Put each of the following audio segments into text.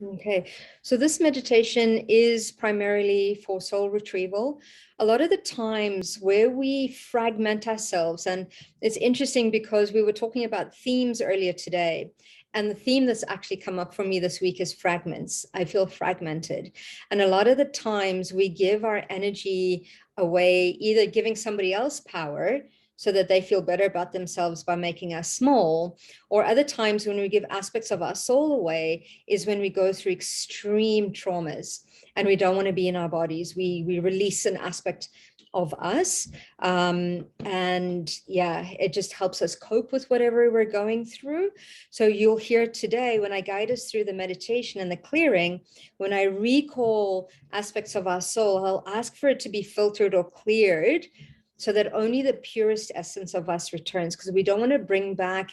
Okay, so this meditation is primarily for soul retrieval. A lot of the times where we fragment ourselves, and it's interesting because we were talking about themes earlier today, and the theme that's actually come up for me this week is fragments. I feel fragmented. And a lot of the times we give our energy away, either giving somebody else power so that they feel better about themselves by making us small, or other times when we give aspects of our soul away is when we go through extreme traumas and we don't want to be in our bodies. We release an aspect of us. And yeah, it just helps us cope with whatever we're going through. So you'll hear today when I guide us through the meditation and the clearing, when I recall aspects of our soul, I'll ask for it to be filtered or cleared so that only the purest essence of us returns, because we don't want to bring back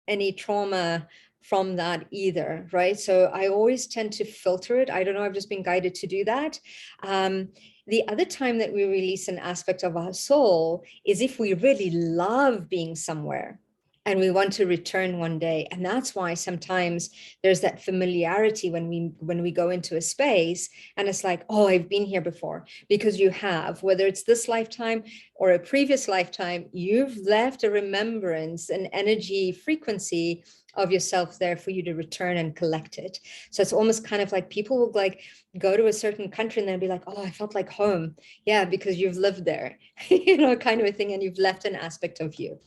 any trauma from that either, right? So I always tend to filter it. I don't know, I've just been guided to do that. The other time that we release an aspect of our soul is if we really love being somewhere and we want to return one day. And that's why sometimes there's that familiarity when we go into a space and it's like, oh, I've been here before, because you have, whether it's this lifetime or a previous lifetime, you've left a remembrance, an energy frequency of yourself there for you to return and collect it. So it's almost kind of like people will like go to a certain country and then be like, oh, I felt like home. Yeah, because you've lived there, kind of a thing, and you've left an aspect of you.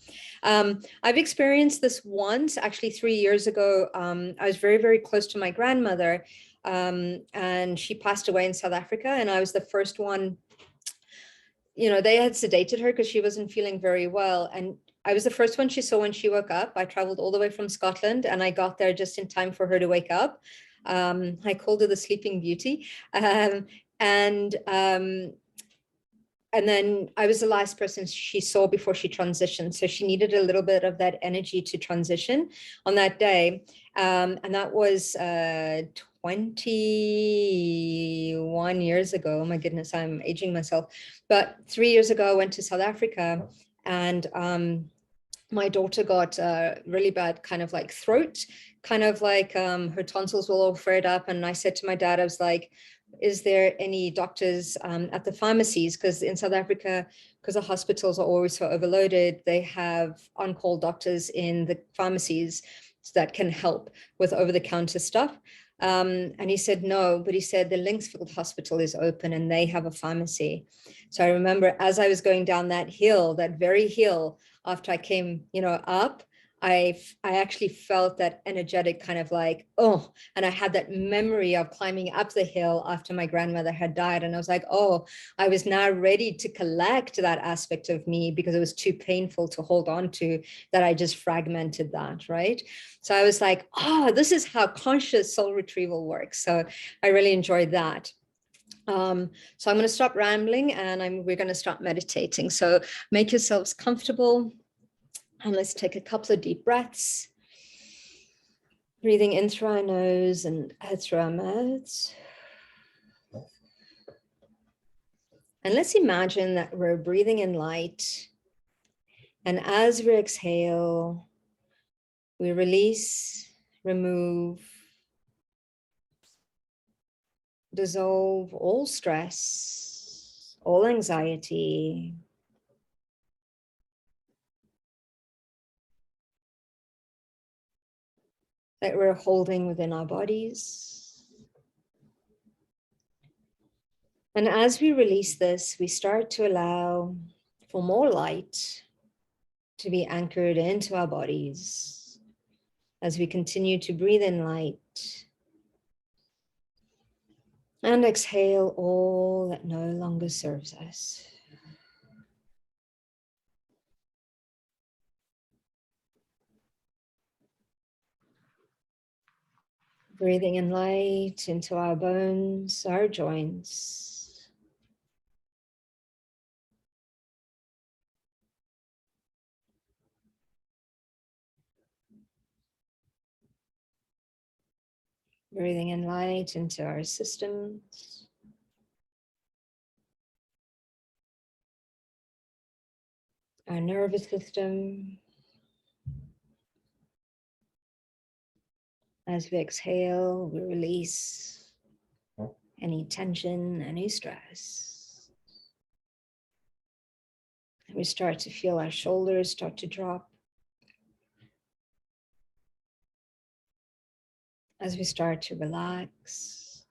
I've experienced this once, actually 3 years ago. I was very, very close to my grandmother, and she passed away in South Africa, and I was the first one. They had sedated her because she wasn't feeling very well, and I was the first one she saw when she woke up. I traveled all the way from Scotland, and I got there just in time for her to wake up. I called her the Sleeping Beauty, and then I was the last person she saw before she transitioned. So she needed a little bit of that energy to transition on that day. And that was 21 years ago. Oh my goodness, I'm aging myself. But 3 years ago, I went to South Africa, and my daughter got really bad kind of like throat, kind of like her tonsils were all flared up. And I said to my dad, I was like, is there any doctors at the pharmacies? Because in South Africa, because the hospitals are always so overloaded, they have on-call doctors in the pharmacies that can help with over-the-counter stuff. And he said no, but he said the Linksfield Hospital is open and they have a pharmacy. So I remember as I was going down that hill, that very hill, after I came, up, I actually felt that energetic kind of like, oh, and I had that memory of climbing up the hill after my grandmother had died. And I was like, oh, I was now ready to collect that aspect of me because it was too painful to hold on to, that I just fragmented that, right? So I was like, oh, this is how conscious soul retrieval works. So I really enjoyed that. So I'm going to stop rambling and we're going to start meditating. So make yourselves comfortable and let's take a couple of deep breaths. Breathing in through our nose and out through our mouths. And let's imagine that we're breathing in light. And as we exhale, we release, remove, dissolve all stress, all anxiety, that we're holding within our bodies. And as we release this, we start to allow for more light to be anchored into our bodies as we continue to breathe in light and exhale all that no longer serves us. Breathing in light into our bones, our joints. Breathing in light into our systems. Our nervous system. As we exhale, we release any tension, any stress. We start to feel our shoulders start to drop. As we start to relax.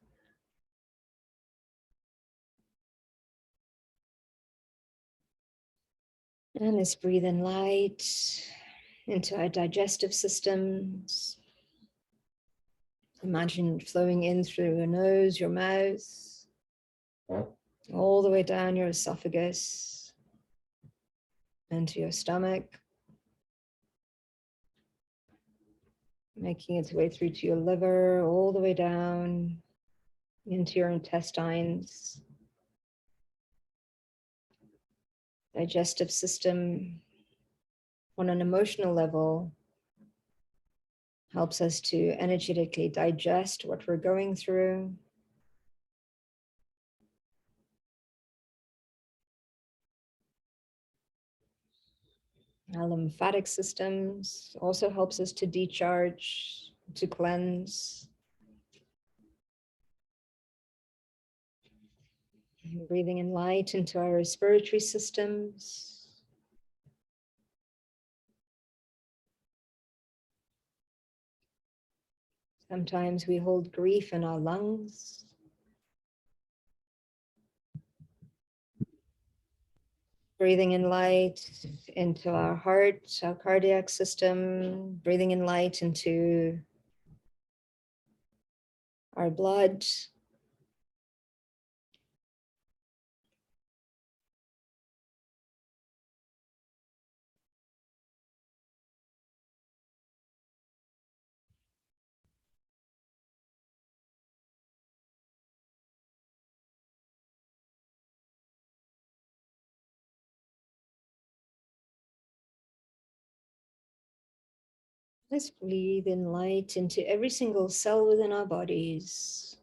And let's breathe in light into our digestive systems. Imagine flowing in through your nose, your mouth, all the way down your esophagus, into your stomach, making its way through to your liver, all the way down into your intestines. Digestive system, on an emotional level, helps us to energetically digest what we're going through. Our lymphatic systems also helps us to decharge, to cleanse. Breathing in light into our respiratory systems. Sometimes we hold grief in our lungs. Breathing in light into our heart, our cardiac system. Breathing in light into our blood. Let's breathe in light into every single cell within our bodies.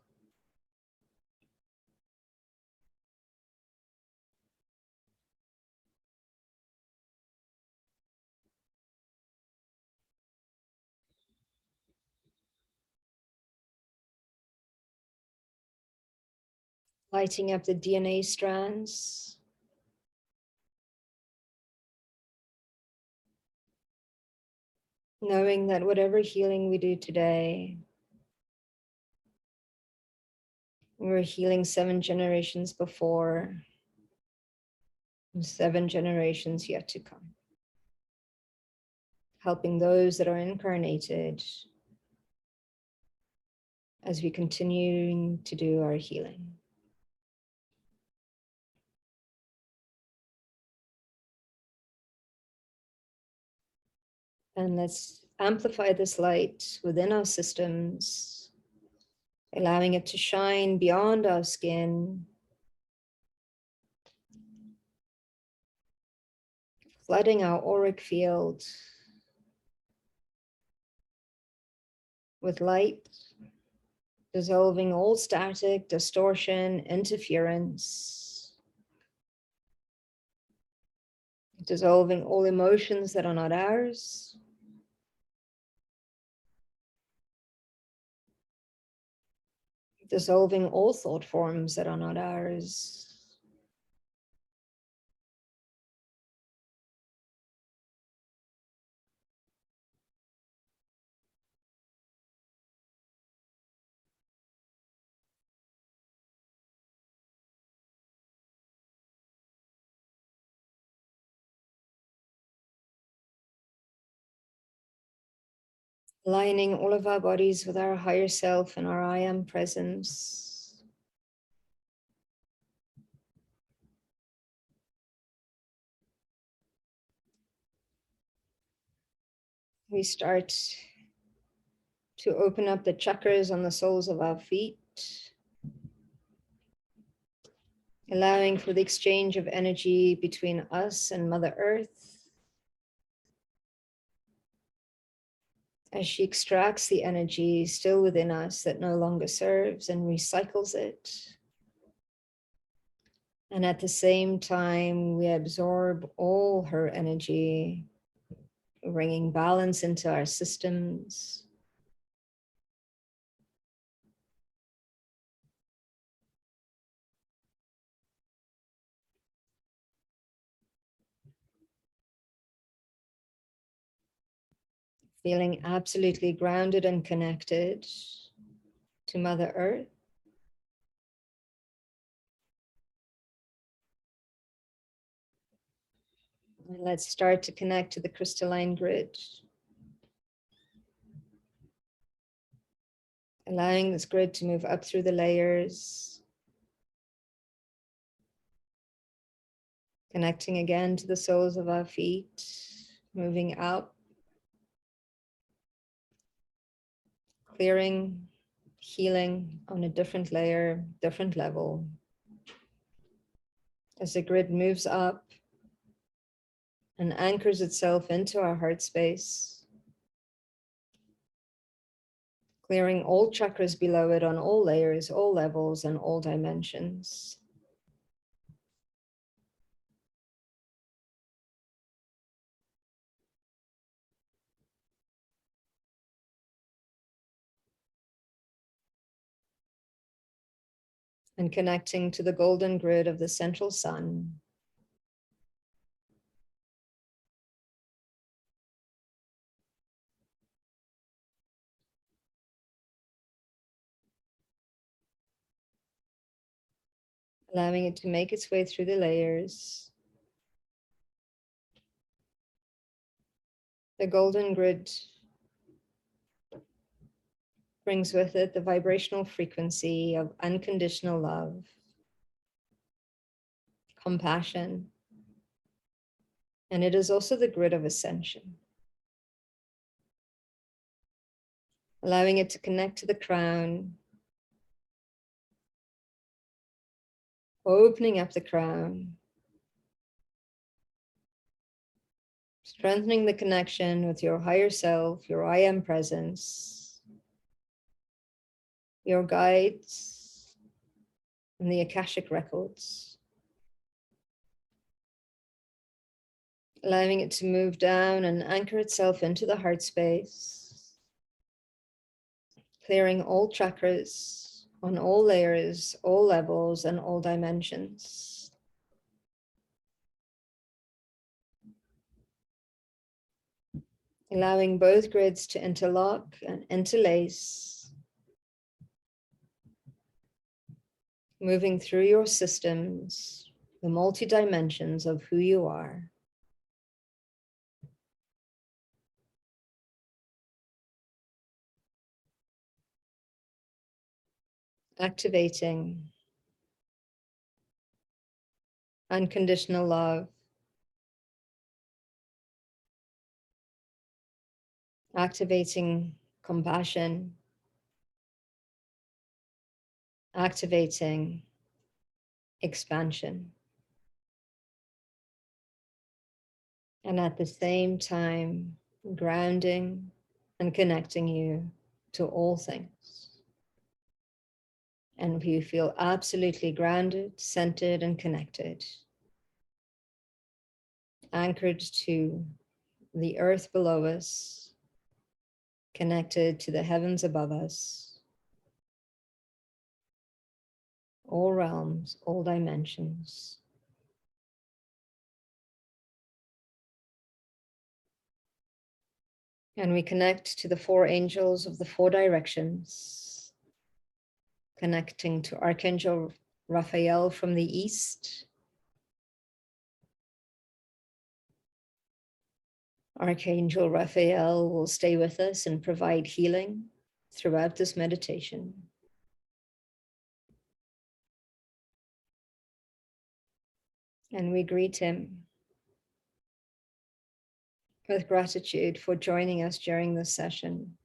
Lighting up the DNA strands. Knowing that whatever healing we do today, we're healing 7 generations before, and 7 generations yet to come. Helping those that are incarnated as we continue to do our healing. And let's amplify this light within our systems, allowing it to shine beyond our skin, flooding our auric field with light, dissolving all static, distortion, interference, dissolving all emotions that are not ours, dissolving all thought forms that are not ours. Aligning all of our bodies with our higher self and our I am presence. We start to open up the chakras on the soles of our feet, allowing for the exchange of energy between us and Mother Earth, as she extracts the energy still within us that no longer serves and recycles it. And at the same time, we absorb all her energy, bringing balance into our systems, feeling absolutely grounded and connected to Mother Earth. And let's start to connect to the crystalline grid, allowing this grid to move up through the layers, connecting again to the soles of our feet, moving up, clearing, healing on a different layer, different level. As the grid moves up and anchors itself into our heart space, clearing all chakras below it on all layers, all levels, and all dimensions. And connecting to the golden grid of the central sun. Allowing it to make its way through the layers. The golden grid brings with it the vibrational frequency of unconditional love, compassion, and it is also the grid of ascension. Allowing it to connect to the crown, opening up the crown, strengthening the connection with your higher self, your I am presence, your guides, and the Akashic records. Allowing it to move down and anchor itself into the heart space, clearing all chakras on all layers, all levels, and all dimensions. Allowing both grids to interlock and interlace, moving through your systems, the multi-dimensions of who you are. Activating unconditional love, activating compassion, activating expansion. And at the same time, grounding and connecting you to all things. And you feel absolutely grounded, centered, and connected, anchored to the earth below us, connected to the heavens above us, all realms, all dimensions. And we connect to the four angels of the four directions, connecting to Archangel Raphael from the east, Archangel Raphael will stay with us and provide healing throughout this meditation. And we greet him with gratitude for joining us during this session.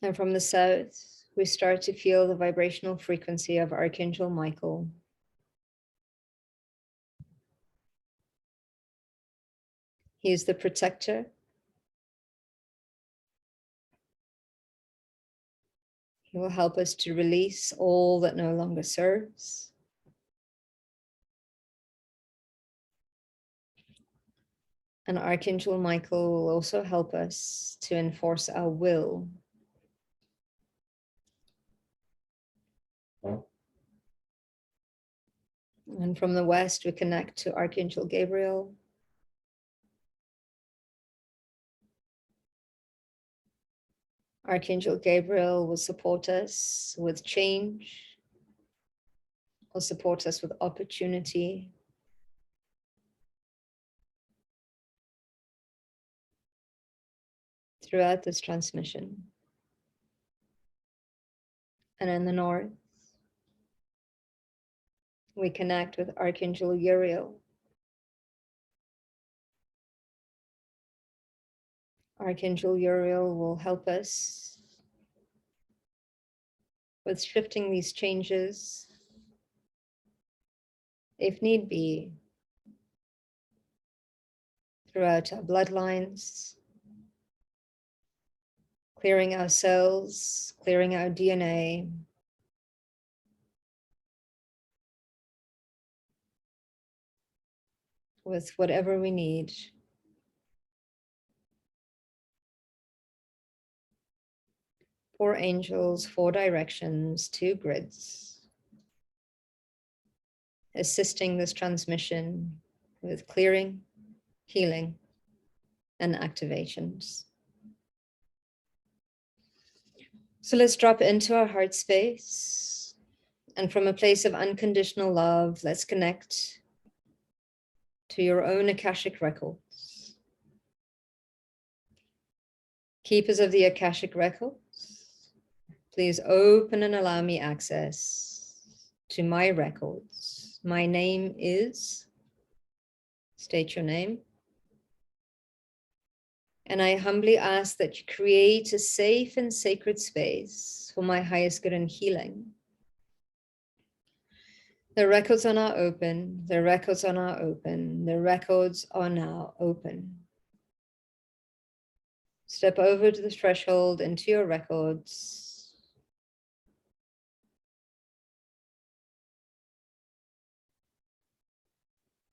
And from the south, we start to feel the vibrational frequency of Archangel Michael. He is the protector. He will help us to release all that no longer serves. And Archangel Michael will also help us to enforce our will. And from the west, we connect to Archangel Gabriel. Archangel Gabriel will support us with change, will support us with opportunity. Throughout this transmission. And in the north, we connect with Archangel Uriel. Archangel Uriel will help us with shifting these changes, if need be, throughout our bloodlines, clearing our cells, clearing our DNA, with whatever we need. Four angels, four directions, two grids, assisting this transmission with clearing, healing, and activations. So let's drop into our heart space. And from a place of unconditional love, let's connect to your own Akashic records. Keepers of the Akashic records, please open and allow me access to my records. My name is, state your name. And I humbly ask that you create a safe and sacred space for my highest good and healing. The records are now open. The records are now open. The records are now open. Step over to the threshold into your records.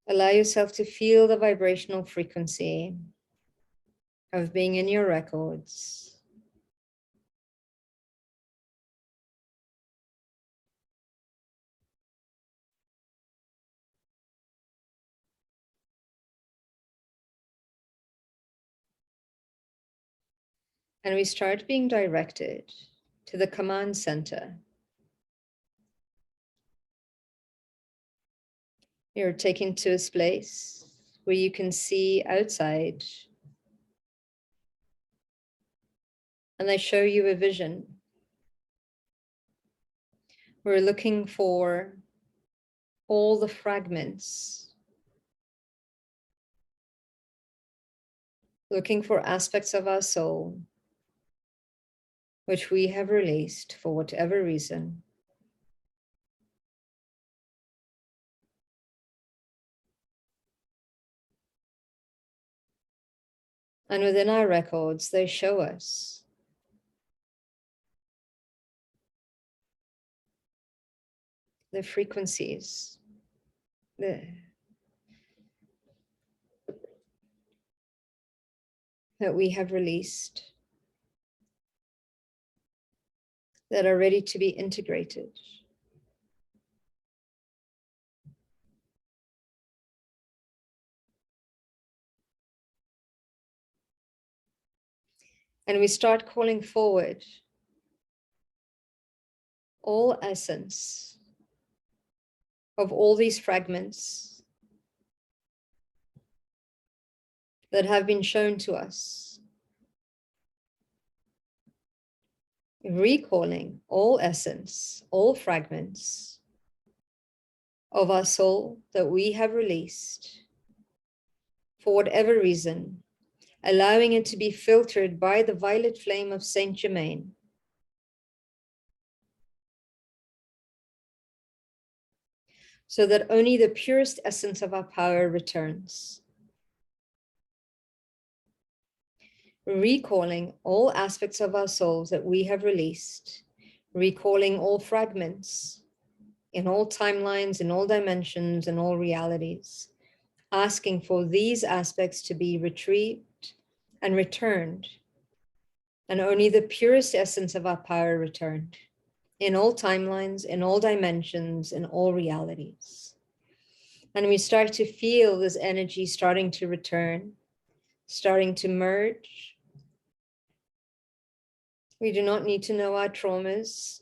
Allow yourself to feel the vibrational frequency of being in your records. And we start being directed to the command center. You're taken to a place where you can see outside. And they show you a vision. We're looking for all the fragments, looking for aspects of our soul which we have released for whatever reason. And within our records, they show us the frequencies, that we have released, that are ready to be integrated. And we start calling forward all essence of all these fragments that have been shown to us. Recalling all essence, all fragments of our soul that we have released for whatever reason, allowing it to be filtered by the violet flame of Saint Germain. So that only the purest essence of our power returns. Recalling all aspects of our souls that we have released, recalling all fragments in all timelines, in all dimensions, in all realities, asking for these aspects to be retrieved and returned, and only the purest essence of our power returned in all timelines, in all dimensions, in all realities. And we start to feel this energy starting to return, starting to merge. We do not need to know our traumas.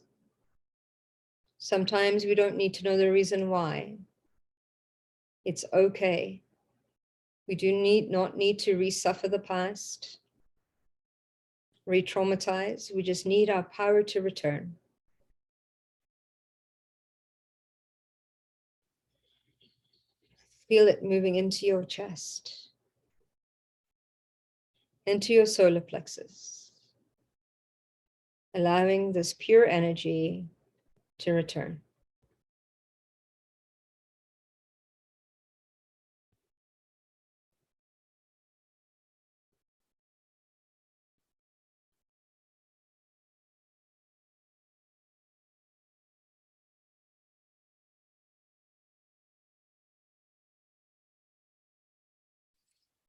Sometimes we don't need to know the reason why. It's okay. We do not need to resuffer the past, re-traumatize. We just need our power to return. Feel it moving into your chest, into your solar plexus, allowing this pure energy to return.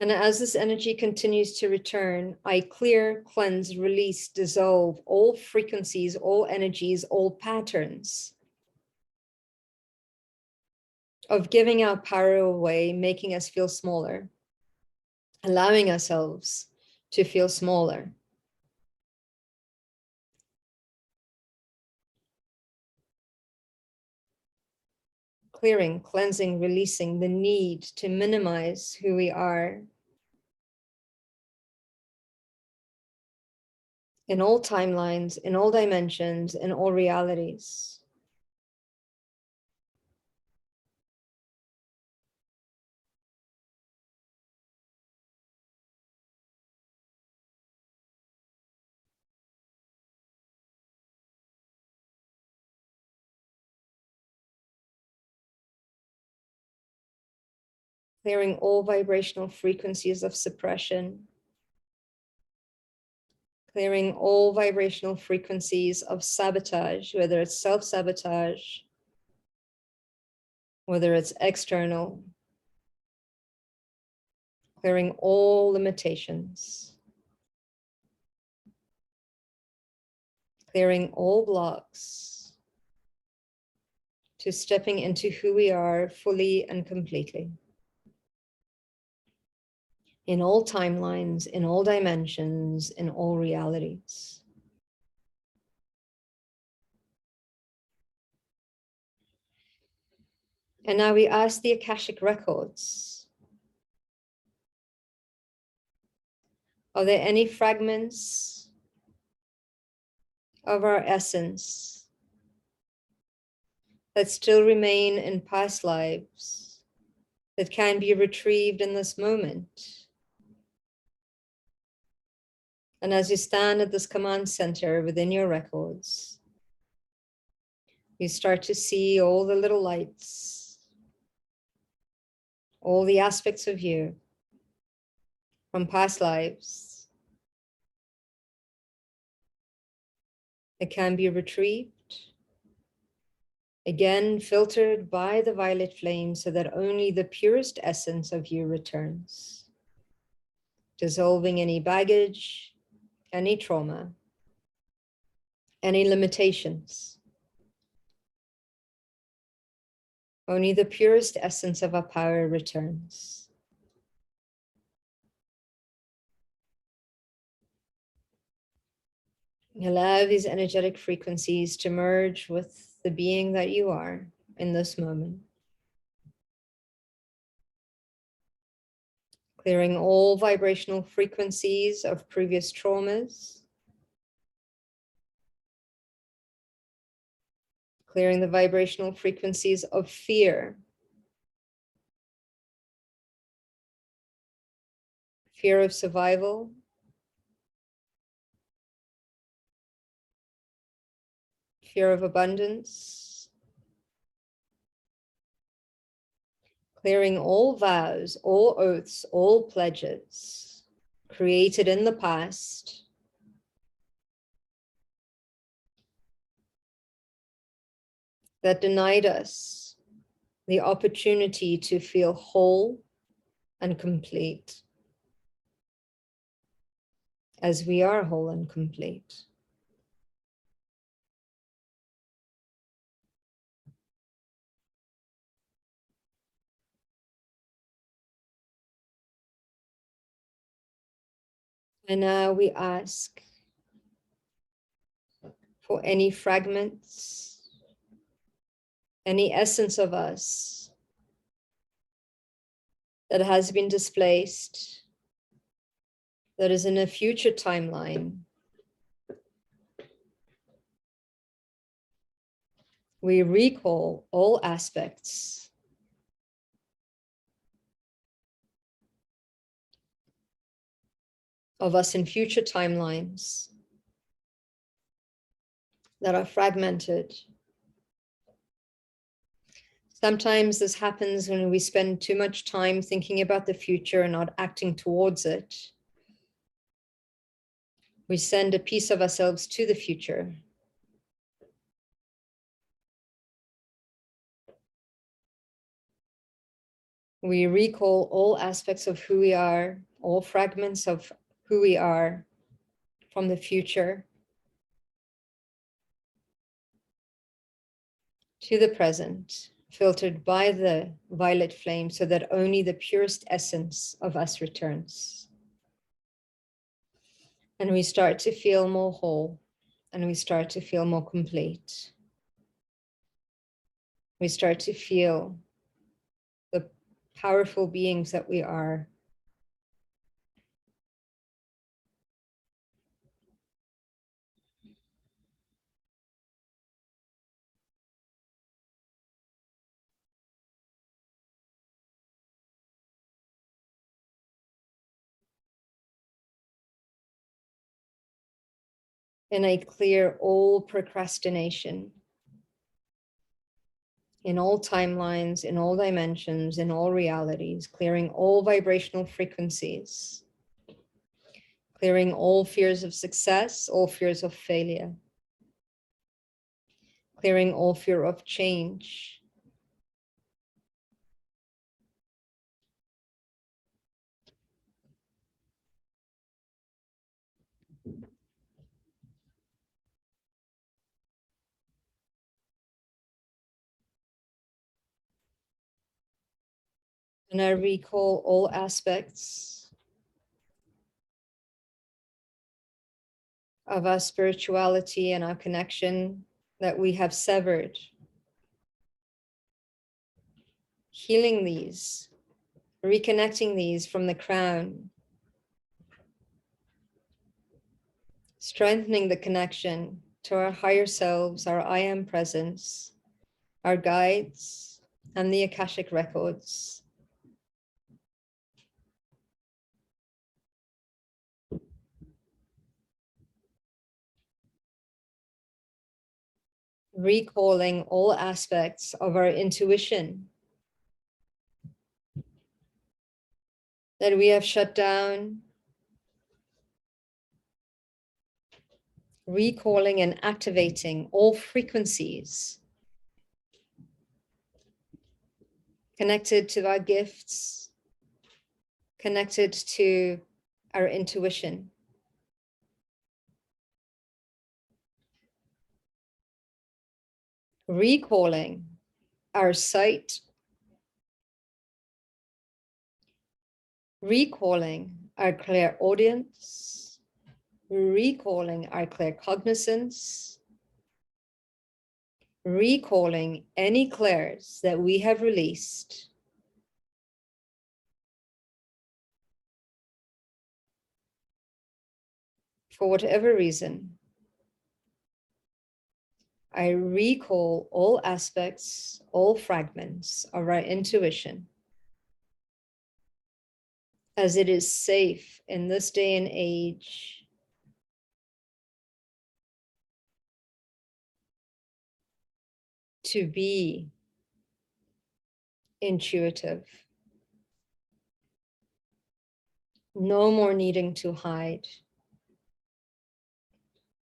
And as this energy continues to return, I clear, cleanse, release, dissolve all frequencies, all energies, all patterns of giving our power away, making us feel smaller, allowing ourselves to feel smaller. Clearing, cleansing, releasing the need to minimize who we are in all timelines, in all dimensions, in all realities. Clearing all vibrational frequencies of suppression, clearing all vibrational frequencies of sabotage, whether it's self-sabotage, whether it's external, clearing all limitations, clearing all blocks to stepping into who we are fully and completely. In all timelines, in all dimensions, in all realities. And now we ask the Akashic records, are there any fragments of our essence that still remain in past lives that can be retrieved in this moment? And as you stand at this command center within your records, you start to see all the little lights, all the aspects of you from past lives that can be retrieved, again filtered by the violet flame so that only the purest essence of you returns, dissolving any baggage, any trauma, any limitations. Only the purest essence of our power returns. Allow these energetic frequencies to merge with the being that you are in this moment. Clearing all vibrational frequencies of previous traumas. Clearing the vibrational frequencies of fear. Fear of survival. Fear of abundance. Clearing all vows, all oaths, all pledges created in the past that denied us the opportunity to feel whole and complete as we are whole and complete. And now we ask for any fragments, any essence of us that has been displaced, that is in a future timeline. We recall all aspects of us in future timelines that are fragmented. Sometimes this happens when we spend too much time thinking about the future and not acting towards it. We send a piece of ourselves to the future. We recall all aspects of who we are, all fragments of who we are from the future to the present, filtered by the violet flame so that only the purest essence of us returns. And we start to feel more whole, and we start to feel more complete. We start to feel the powerful beings that we are. And I clear all procrastination in all timelines, in all dimensions, in all realities, clearing all vibrational frequencies, clearing all fears of success, all fears of failure, clearing all fear of change. And I recall all aspects of our spirituality and our connection that we have severed, healing these, reconnecting these from the crown, strengthening the connection to our higher selves, our I am presence, our guides, and the Akashic records. Recalling all aspects of our intuition that we have shut down, recalling and activating all frequencies connected to our gifts, connected to our intuition. Recalling our sight, recalling our clairaudience, recalling our claircognizance, recalling any clairs that we have released, for whatever reason. I recall all aspects, all fragments of our intuition, as it is safe in this day and age to be intuitive. No more needing to hide.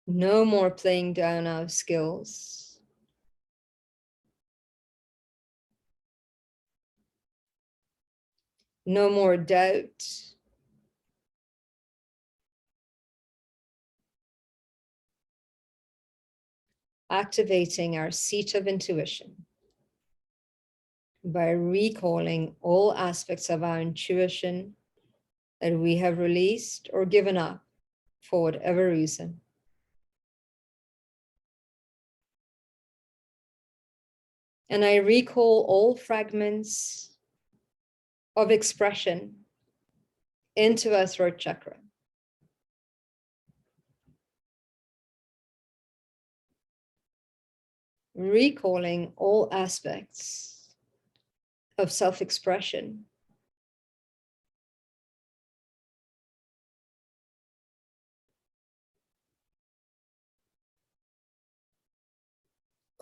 No more playing down our skills. No more doubt. Activating our seat of intuition by recalling all aspects of our intuition that we have released or given up for whatever reason. And I recall all fragments of expression into our throat chakra. Recalling all aspects of self-expression.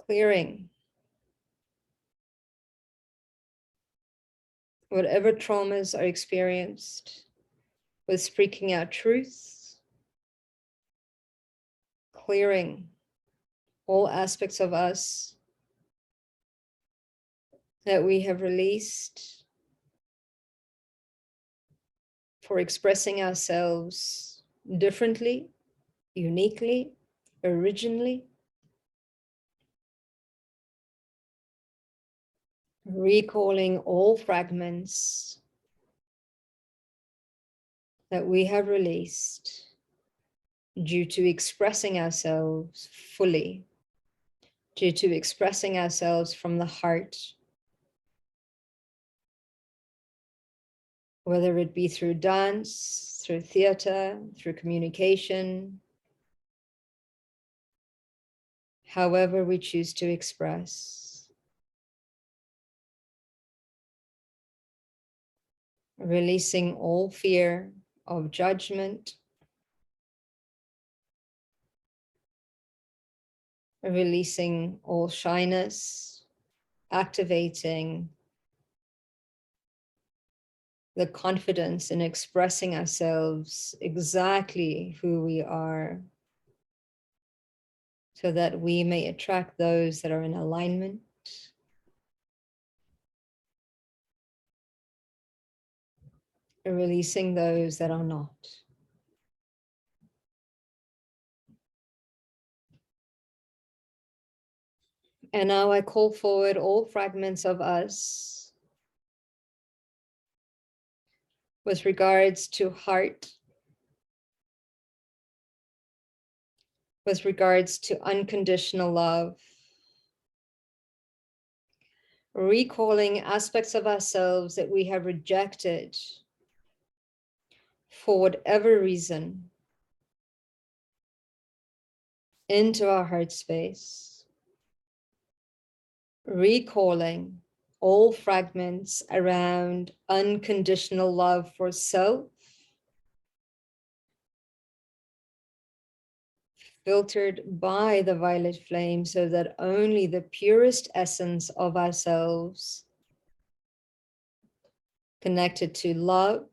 Clearing whatever traumas are experienced with speaking our truth. Clearing all aspects of us that we have released for expressing ourselves differently, uniquely, originally. Recalling all fragments that we have released due to expressing ourselves fully, due to expressing ourselves from the heart, whether it be through dance, through theater, through communication, however we choose to express. Releasing all fear of judgment, releasing all shyness, activating the confidence in expressing ourselves exactly who we are, so that we may attract those that are in alignment. Releasing those that are not. And now I call forward all fragments of us with regards to heart, with regards to unconditional love, recalling aspects of ourselves that we have rejected for whatever reason into our heart space, recalling all fragments around unconditional love for self, filtered by the violet flame, so that only the purest essence of ourselves connected to love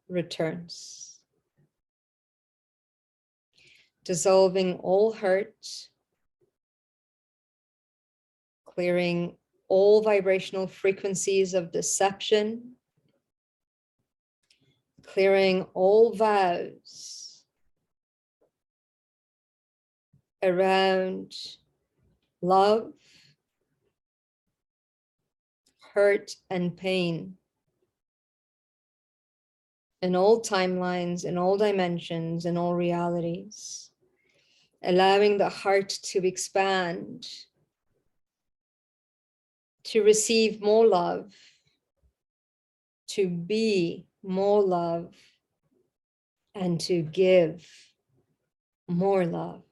returns. Dissolving all hurt, clearing all vibrational frequencies of deception, clearing all vows around love, hurt, and pain in all timelines, in all dimensions, in all realities, allowing the heart to expand, to receive more love, to be more love, and to give more love.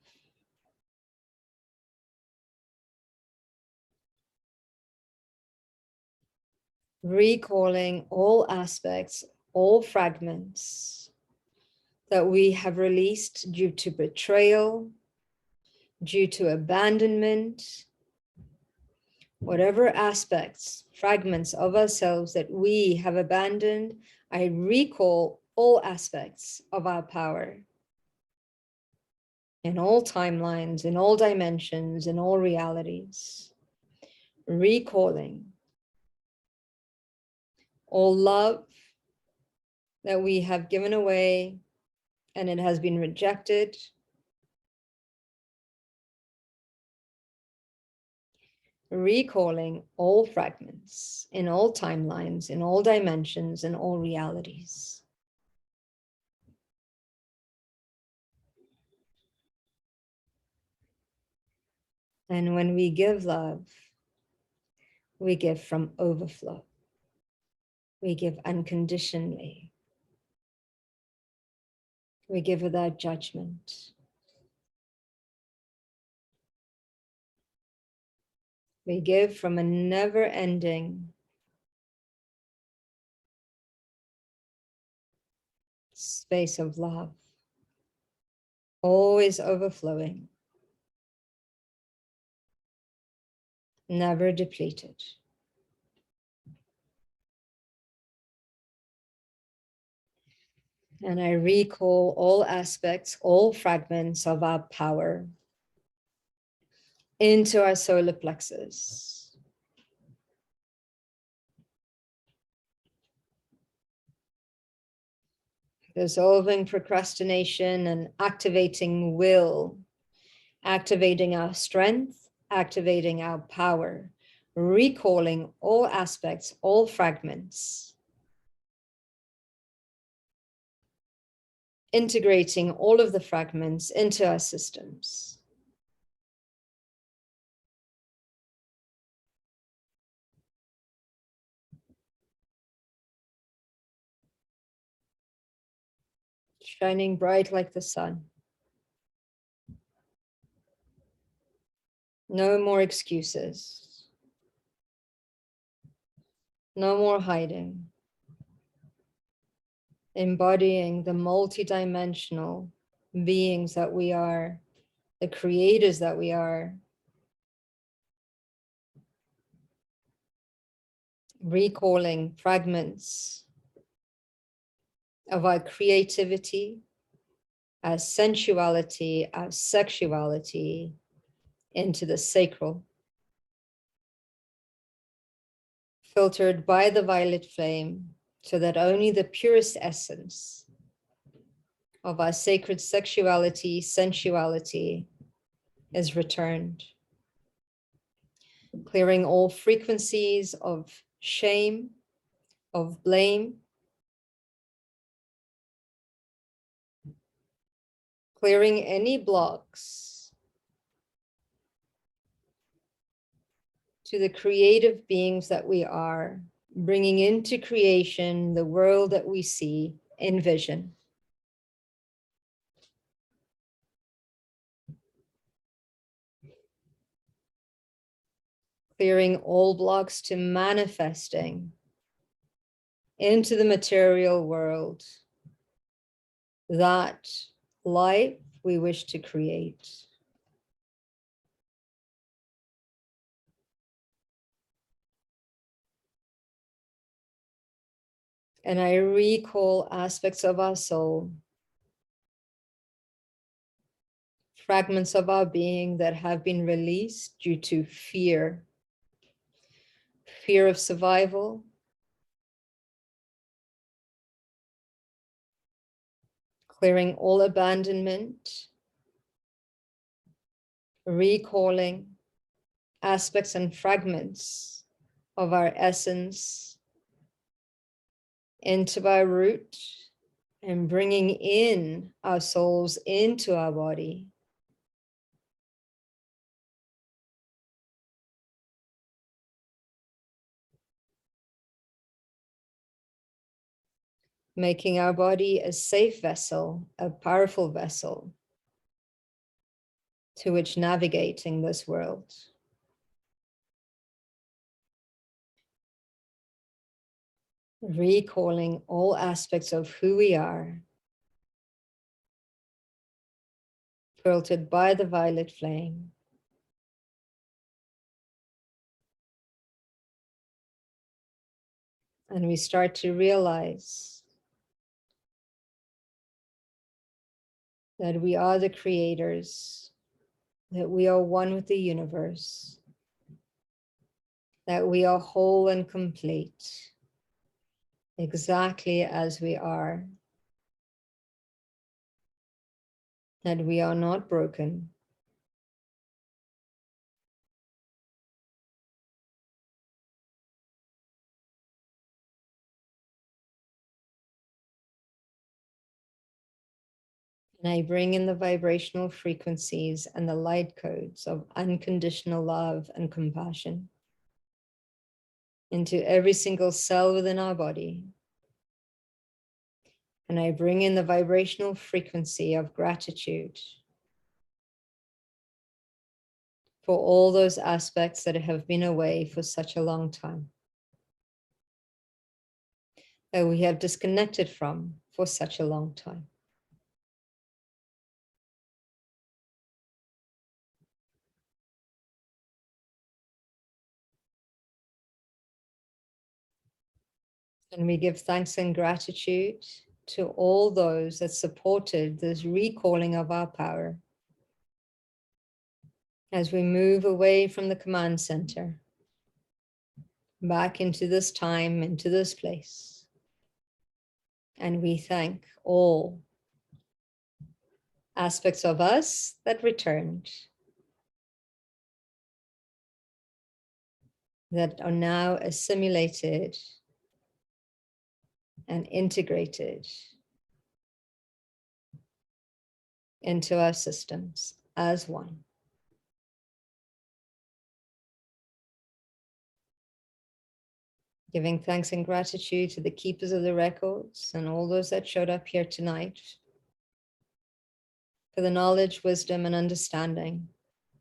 Recalling all aspects, all fragments that we have released due to betrayal, due to abandonment, whatever aspects, fragments of ourselves that we have abandoned, I recall all aspects of our power in all timelines, in all dimensions, in all realities, recalling all love that we have given away and it has been rejected. Recalling all fragments in all timelines, in all dimensions, in all realities. And when we give love, we give from overflow. We give unconditionally. We give without judgment. We give from a never-ending space of love, always overflowing, never depleted. And I recall all aspects, all fragments of our power into our solar plexus. Dissolving procrastination and activating will, activating our strength, activating our power, recalling all aspects, all fragments, integrating all of the fragments into our systems. Shining bright like the sun. No more excuses. No more hiding. Embodying the multidimensional beings that we are, the creators that we are. Recalling fragments of our creativity, our sensuality, our sexuality into the sacral, filtered by the violet flame so that only the purest essence of our sacred sexuality, sensuality is returned, clearing all frequencies of shame, of blame, clearing any blocks to the creative beings that we are, bringing into creation the world that we see in vision. Clearing all blocks to manifesting into the material world that life we wish to create. And I recall aspects of our soul, fragments of our being that have been released due to fear, fear of survival, clearing all abandonment, recalling aspects and fragments of our essence into our root and bringing in our souls into our body. Making our body a safe vessel, a powerful vessel to which navigating this world. Recalling all aspects of who we are, filtered by the violet flame. And we start to realize that we are the creators, that we are one with the universe, that we are whole and complete, exactly as we are, that we are not broken, And I bring in the vibrational frequencies and the light codes of unconditional love and compassion into every single cell within our body. And I bring in the vibrational frequency of gratitude for all those aspects that have been away for such a long time, that we have disconnected from for such a long time. And we give thanks and gratitude to all those that supported this recalling of our power as we move away from the command center, back into this time, into this place. And we thank all aspects of us that returned, that are now assimilated and integrated into our systems as one. Giving thanks and gratitude to the keepers of the records and all those that showed up here tonight for the knowledge, wisdom, and understanding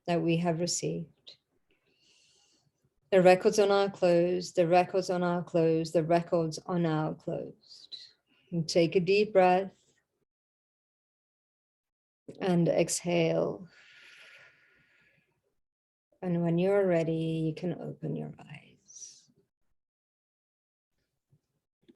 that we have received. The records are now closed, the records are now closed, the records are now closed. And take a deep breath and exhale. And when you're ready, you can open your eyes.